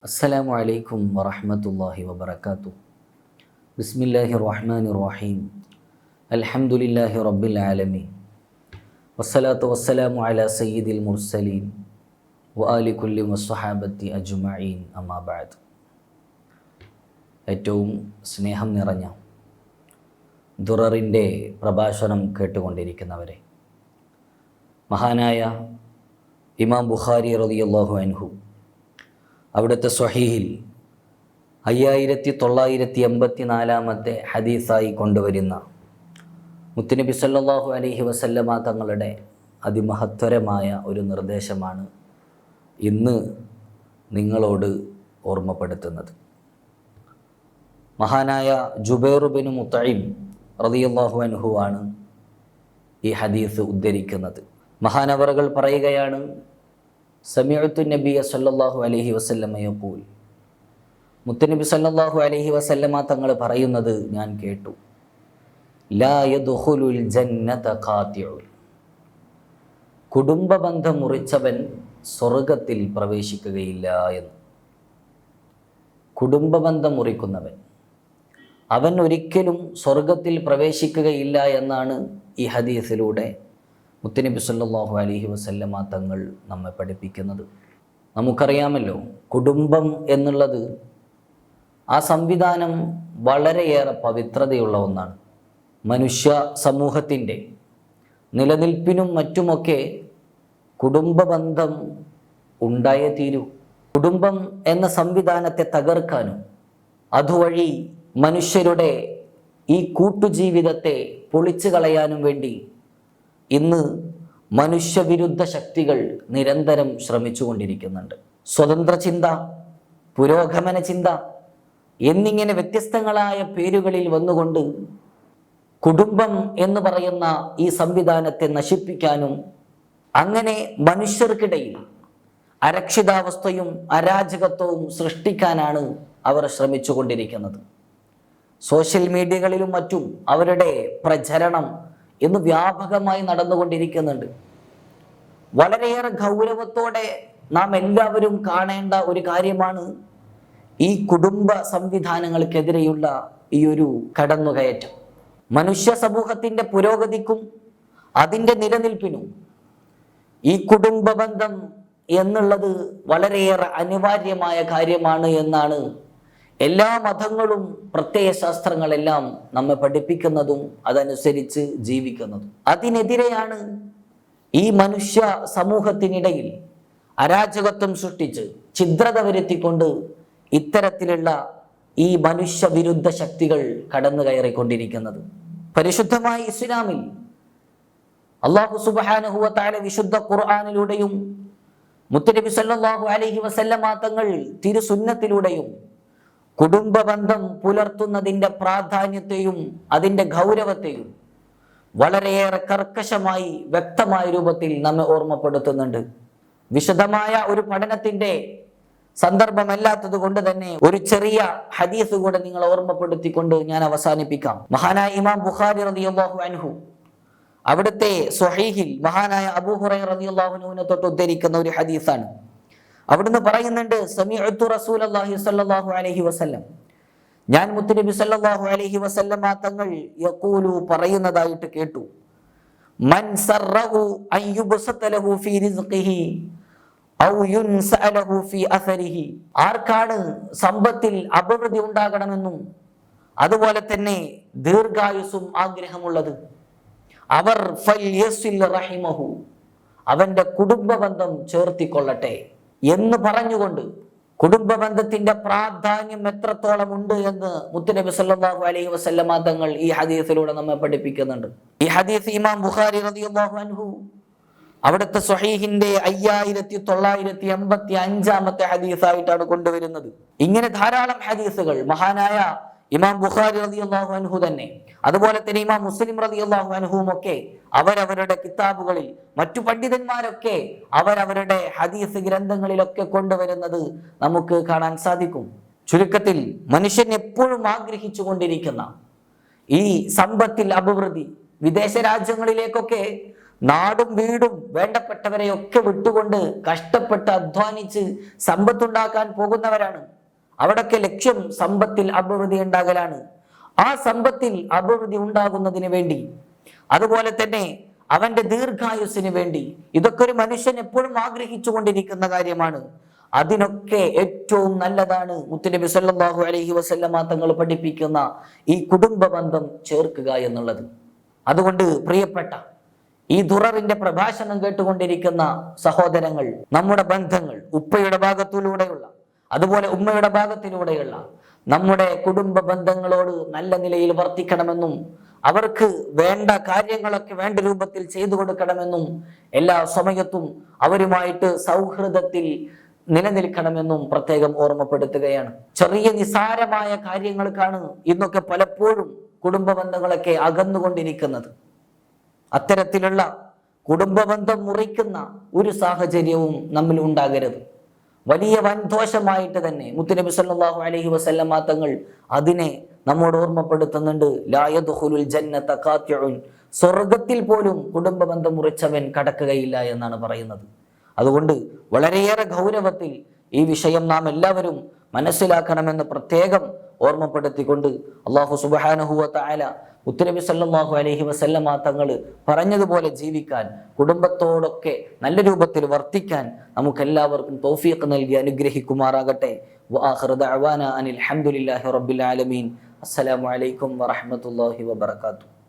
അസ്സലാമു അലൈക്കും വറഹ്മത്തുള്ളാഹി വബറകാതുഹു. ബിസ്മില്ലാഹിർ റഹ്മാനിർ റഹീം. അൽഹംദുലില്ലാഹി റബ്ബിൽ ആലമീൻ. വസ്സലാത്തു വസ്സലാമു അലാ സയ്യിദിൽ മുർസലീൻ വആലി കുല്ലി വസ്സഹാബത്തി അജ്മഈൻ. അമ്മാ ബഅദ്. ഏറ്റവും സ്നേഹം നിറഞ്ഞ ദുററിൻ്റെ പ്രഭാഷണം കേട്ടുകൊണ്ടിരിക്കുന്നവരെ, മഹാനായ ഇമാം ബുഖാരി റളിയല്ലാഹു അൻഹു അവിടുത്തെ സ്വഹീഹിൽ 5984 ഹദീസായി കൊണ്ടുവരുന്ന മുത്തുനബി സല്ലല്ലാഹു അലൈഹി വസല്ലമ തങ്ങളുടെ അതിമഹത്വരമായ ഒരു നിർദ്ദേശമാണ് ഇന്ന് നിങ്ങളോട് ഓർമ്മപ്പെടുത്തുന്നത്. മഹാനായ ജുബൈർ ബിൻ മുത്ഇം റളിയല്ലാഹു അൻഹു ആണ് ഈ ഹദീസ് ഉദ്ധരിക്കുന്നത്. മഹാനവറുകൾ പറയുകയാണ്, സമീഅത്തു നബിയ സല്ലല്ലാഹു അലൈഹി വസല്ലമ യഖൂൽ, മുത്തുനബി സല്ലല്ലാഹു അലൈഹി വസല്ലമ തങ്ങൾ പറയുന്നത് ഞാൻ കേട്ടു. ലാ യദ്ഖുലുൽ ജന്നത ഖാതിഉൻ, കുടുംബബന്ധം മുറിച്ചവൻ സ്വർഗത്തിൽ പ്രവേശിക്കുകയില്ല എന്ന്. കുടുംബബന്ധം മുറിക്കുന്നവൻ അവൻ ഒരിക്കലും സ്വർഗത്തിൽ പ്രവേശിക്കുകയില്ല എന്നാണ് ഈ ഹദീസിലൂടെ മുത്തുനബി സല്ലല്ലാഹു അലൈഹി വസല്ലമ തങ്ങൾ നമ്മെ പഠിപ്പിക്കുന്നത്. നമുക്കറിയാമല്ലോ, കുടുംബം എന്നുള്ളത് ആ സംവിധാനം വളരെയേറെ പവിത്രതയുള്ള ഒന്നാണ്. മനുഷ്യ സമൂഹത്തിൻ്റെ നിലനിൽപ്പിനും മറ്റുമൊക്കെ കുടുംബബന്ധം ഉണ്ടായേ തീരൂ. കുടുംബം എന്ന സംവിധാനത്തെ തകർക്കാനും അതുവഴി മനുഷ്യരുടെ ഈ കൂട്ടുജീവിതത്തെ പൊളിച്ചു കളയാനും വേണ്ടി ഇന്ന് മനുഷ്യവിരുദ്ധ ശക്തികൾ നിരന്തരം ശ്രമിച്ചുകൊണ്ടിരിക്കുന്നുണ്ട്. സ്വതന്ത്ര ചിന്ത, പുരോഗമന ചിന്ത എന്നിങ്ങനെ വ്യത്യസ്തങ്ങളായ പേരുകളിൽ വന്നുകൊണ്ട് കുടുംബം എന്ന് പറയുന്ന ഈ സംവിധാനത്തെ നശിപ്പിക്കാനും അങ്ങനെ മനുഷ്യർക്കിടയിൽ അരക്ഷിതാവസ്ഥയും അരാജകത്വവും സൃഷ്ടിക്കാനാണ് അവർ ശ്രമിച്ചുകൊണ്ടിരിക്കുന്നത്. സോഷ്യൽ മീഡിയകളിലും മറ്റും അവരുടെ പ്രചരണം ഇന്ന് വ്യാപകമായി നടന്നുകൊണ്ടിരിക്കുന്നുണ്ട്. വളരെയേറെ ഗൗരവത്തോടെ നാം എല്ലാവരും കാണേണ്ട ഒരു കാര്യമാണ് ഈ കുടുംബ സംവിധാനങ്ങൾക്കെതിരെയുള്ള ഈ ഒരു കടന്നുകയറ്റം. മനുഷ്യ സമൂഹത്തിൻ്റെ പുരോഗതിക്കും അതിൻ്റെ നിലനിൽപ്പിനും ഈ കുടുംബ ബന്ധം എന്നുള്ളത് വളരെയേറെ അനിവാര്യമായ കാര്യമാണ് എന്നാണ് എല്ലാ മതങ്ങളും പ്രത്യയശാസ്ത്രങ്ങളെല്ലാം നമ്മെ പഠിപ്പിക്കുന്നതും അതനുസരിച്ച് ജീവിക്കുന്നതും. അതിനെതിരെയാണ് ഈ മനുഷ്യ സമൂഹത്തിനിടയിൽ അരാജകത്വം സൃഷ്ടിച്ച് ഛിദ്രത വരുത്തിക്കൊണ്ട് ഇത്തരത്തിലുള്ള ഈ മനുഷ്യവിരുദ്ധ ശക്തികൾ കടന്നു കയറിക്കൊണ്ടിരിക്കുന്നത്. പരിശുദ്ധമായ ഇസ്ലാമിൽ അല്ലാഹു സുബ്ഹാനഹു വ തആല വിശുദ്ധ ഖുർആനിലൂടെയും മുത്തുനബി സല്ലല്ലാഹു അലൈഹി വസല്ലമ തങ്ങൾ തിരുസുന്നത്തിലൂടെയും കുടുംബബന്ധം പുലർത്തുന്നതിൻ്റെ പ്രാധാന്യത്തെയും അതിൻ്റെ ഗൗരവത്തെയും വളരെയേറെ കർക്കശമായി വ്യക്തമായ രൂപത്തിൽ നമ്മെ ഓർമ്മപ്പെടുത്തുന്നുണ്ട്. വിശദമായ ഒരു പഠനത്തിൻ്റെ സന്ദർഭമല്ലാത്തത് കൊണ്ട് തന്നെ ഒരു ചെറിയ ഹദീസ് കൂടെ നിങ്ങളെ ഓർമ്മപ്പെടുത്തിക്കൊണ്ട് ഞാൻ അവസാനിപ്പിക്കാം. മഹാനായ ഇമാം ബുഖാരി റളിയല്ലാഹു അൻഹു അവിടുത്തെ സ്വഹീഹിൽ മഹാനായ അബൂ ഹുറൈറ റളിയല്ലാഹു അൻഹുവിനെ തൊട്ട് ഉദ്ധരിക്കുന്ന ഒരു ഹദീസാണ്. അവിടുന്ന് പറയുന്നുണ്ട്, സമീഅത്തു റസൂലല്ലാഹി സ്വല്ലല്ലാഹു അലൈഹി വസല്ലം, ഞാൻ മുത്തുനബി സല്ലല്ലാഹു അലൈഹി വസല്ലമ തങ്ങൾ യഖൂലു പറയുന്നതായിട്ട് കേട്ടു. മൻ സറഹു അൻ യുബ്സത ലഹു ഫീ റിസ്ഖിഹി ഔ യുൻസഅ ലഹു ഫീ അസരിഹി, ആർക്കാണ് സമ്പത്തിൽ അഭിവൃദ്ധി ഉണ്ടാകണമെന്നും അതുപോലെ തന്നെ ദീർഘായുസ്സും ആഗ്രഹമുള്ളത്, അവർ ഫൽയസിൽ റഹിമഹു, അവന്റെ കുടുംബ ബന്ധം ചേർത്തിക്കൊള്ളട്ടെ എന്ന് പറഞ്ഞുകൊണ്ട് കുടുംബ ബന്ധത്തിന്റെ പ്രാധാന്യം എത്രത്തോളം ഉണ്ട് എന്ന് മുത്തുനബി സല്ലല്ലാഹു അലൈഹി വസല്ലമ തങ്ങൾ ഈ ഹദീസിലൂടെ നമ്മെ പഠിപ്പിക്കുന്നുണ്ട്. ഈ ഹദീസ് ഇമാം ബുഖാരി റളിയല്ലാഹു അൻഹു അവിടുത്തെ സ്വഹീഹിന്റെ 5985 ഹദീസായിട്ടാണ് കൊണ്ടുവരുന്നത്. ഇങ്ങനെ ധാരാളം ഹദീസുകൾ മഹാനായ ഇമാം ബുഖാരി റളിയല്ലാഹു അൻഹു തന്നെ, അതുപോലെ തന്നെ ഇമാം മുസ്ലിം റളിയല്ലാഹു അൻഹുവും ഒക്കെ അവരവരുടെ കിതാബുകളിൽ, മറ്റു പണ്ഡിതന്മാരൊക്കെ അവരവരുടെ ഹദീസ് ഗ്രന്ഥങ്ങളിലൊക്കെ കൊണ്ടുവരുന്നത് നമുക്ക് കാണാൻ സാധിക്കും. ചുരുക്കത്തിൽ മനുഷ്യൻ എപ്പോഴും ആഗ്രഹിച്ചു കൊണ്ടിരിക്കുന്ന ഈ സമ്പത്തിൽ അഭിവൃദ്ധി, വിദേശ രാജ്യങ്ങളിലേക്കൊക്കെ നാടും വീടും വേണ്ടപ്പെട്ടവരെയൊക്കെ വിട്ടുകൊണ്ട് കഷ്ടപ്പെട്ട് അധ്വാനിച്ച് സമ്പത്തുണ്ടാക്കാൻ പോകുന്നവരാണ്. അവിടൊക്കെ ലക്ഷ്യം സമ്പത്തിൽ അഭിവൃദ്ധി ഉണ്ടാകലാണ്. ആ സമ്പത്തിൽ അഭിവൃദ്ധി ഉണ്ടാകുന്നതിന് വേണ്ടി, അതുപോലെ തന്നെ അവന്റെ ദീർഘായുസ്സിന് വേണ്ടി, ഇതൊക്കെ ഒരു മനുഷ്യൻ എപ്പോഴും ആഗ്രഹിച്ചു കൊണ്ടിരിക്കുന്ന കാര്യമാണ്. അതിനൊക്കെ ഏറ്റവും നല്ലതാണ് മുത്തുനബി സല്ലല്ലാഹു അലൈഹി വസല്ലമ തങ്ങൾ പഠിപ്പിക്കുന്ന ഈ കുടുംബ ബന്ധം ചേർക്കുക എന്നുള്ളത്. അതുകൊണ്ട് പ്രിയപ്പെട്ട ഈ ദുററിന്റെ പ്രഭാഷണം കേട്ടുകൊണ്ടിരിക്കുന്ന സഹോദരങ്ങൾ, നമ്മുടെ ബന്ധങ്ങൾ ഉപ്പയുടെ ഭാഗത്തിലൂടെയുള്ള, അതുപോലെ ഉമ്മയുടെ ഭാഗത്തിലൂടെയുള്ള നമ്മുടെ കുടുംബ ബന്ധങ്ങളോട് നല്ല നിലയിൽ വർത്തിക്കണമെന്നും അവർക്ക് വേണ്ട കാര്യങ്ങളൊക്കെ വേണ്ട രൂപത്തിൽ ചെയ്തു കൊടുക്കണമെന്നും എല്ലാ സമയത്തും അവരുമായിട്ട് സൗഹൃദത്തിൽ നിലനിൽക്കണമെന്നും പ്രത്യേകം ഓർമ്മപ്പെടുത്തുകയാണ്. ചെറിയ നിസാരമായ കാര്യങ്ങൾക്കാണ് ഇന്നൊക്കെ പലപ്പോഴും കുടുംബ ബന്ധങ്ങളൊക്കെ അകന്നുകൊണ്ടിരിക്കുന്നത്. അത്തരത്തിലുള്ള കുടുംബ ബന്ധം മുറിക്കുന്ന ഒരു സാഹചര്യവും നമ്മിൽ ഉണ്ടാകരുത്. വലിയ വൻദോഷമായിട്ട് തന്നെ മുത്തുനബി സല്ലല്ലാഹു അലൈഹി വസല്ലമ തങ്ങൾ അതിനെ നമ്മോട് ഓർമ്മപ്പെടുത്തുന്നുണ്ട്. ലാ യദ്ഖുലുൽ ജന്നത ഖാതിഉൻ, സ്വർഗത്തിൽ പോലും കുടുംബ ബന്ധം മുറിച്ചവൻ കടക്കുകയില്ല എന്നാണ് പറയുന്നത്. അതുകൊണ്ട് വളരെയേറെ ഗൗരവത്തിൽ ഈ വിഷയം നാം എല്ലാവരും മനസ്സിലാക്കണമെന്ന് പ്രത്യേകം ഓർമ്മപ്പെടുത്തിക്കൊണ്ട് അല്ലാഹു സുബ്ഹാനഹു വ തആല മുത്തുനബി സല്ലല്ലാഹു അലൈഹി വസല്ലമ തങ്ങൾ പറഞ്ഞതുപോലെ ജീവിക്കാൻ, കുടുംബത്തോടൊക്കെ നല്ല രൂപത്തിൽ വർത്തിക്കാൻ നമുക്കെല്ലാവർക്കും തൗഫീഖ് നൽകി അനുഗ്രഹിക്കുമാറാകട്ടെ. വആഖിറു ദഅവാന അനിൽ ഹംദുലില്ലാഹി റബ്ബിൽ ആലമീൻ. അസ്സലാമു അലൈക്കും വറഹ്മത്തുള്ളാഹി വബറകാതുഹു.